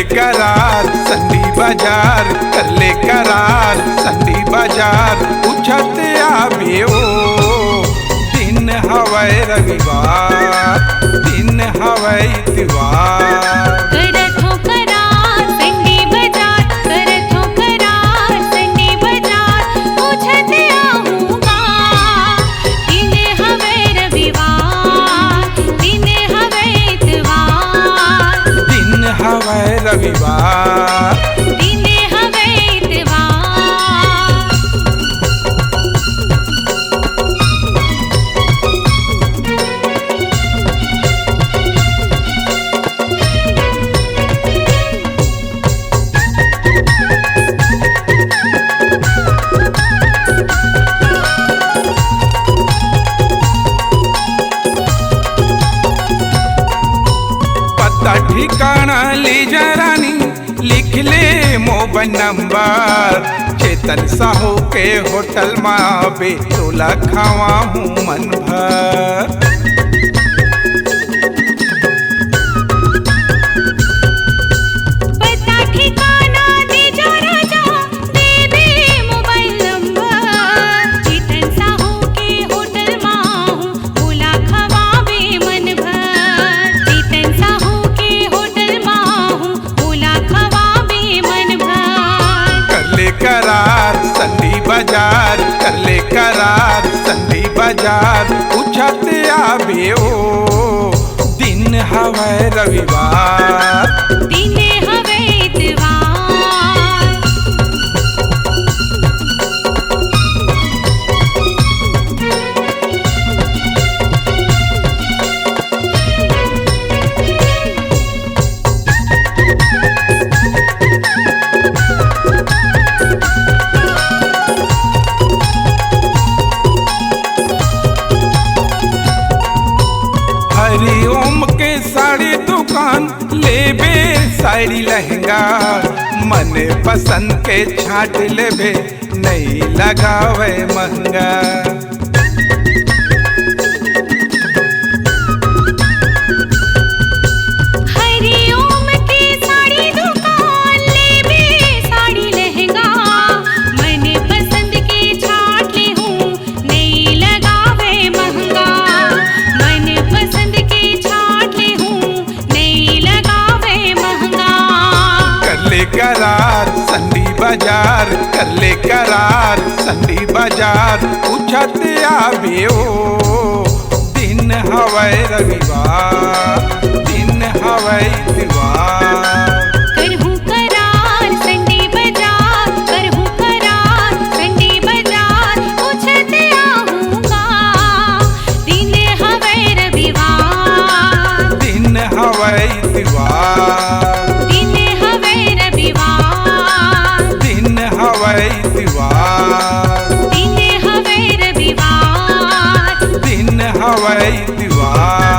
करार संडी बाजार, कर ले करार संडी बाजार, पूछत आवे ओ दिन हवै रविवार, दिन हवै इतवार। करथो करार संडी बाजार, करथो करार संडी बाजार, पूछत आऊंगा दिन हवै रविवार, दिन हवै इतवार, दिन हवै रविवार, दिन हवै इतवार। पता ठिकाना ले जा रानी, लिख ले मोबाइल नंबर, चेतन साहू के होटल में बे तोला खावा हूँ मन भर। पता ठिकाना दे जा राजा, दे दे मोबाइल नंबर, चेतन साहू के होटल माहू बोला खवावे मन भर, चेतन साहू के होटल माहू बोला खवावे मन भर। कर ले करार संडी बाजार, कर ले करार संडी बाजार, पूछत आवे ओ दिन हवै रविवार, दिन हवै इतवार। हरिओम के साड़ी दुकान लेबे साड़ी लहंगा, मन पसंद के छाट लेबे नहीं लगावे महंगा। हरिओम के साड़ी दुकान लेबे साड़ी लहंगा, मन पसंद के छाट ले हूँ नहीं लगावे महंगा, मन पसंद के छाट ले हूँ नहीं लगावे महंगा। कर ले करार संडी बाजार, कर ले करार संडी बाजार, पूछत आवे ओ दिन हवै रविवार, दिन हवै इतवार। करहूँ करार संडी बाजार, करहूँ करार संडी बाजार, पूछत आऊंगा दिन हवै रविवार, दिन हवै इतवार, दिन हवै रविवार, दिन हवै इतवार, दिन हवै रविवार। दिन हवै इतवार।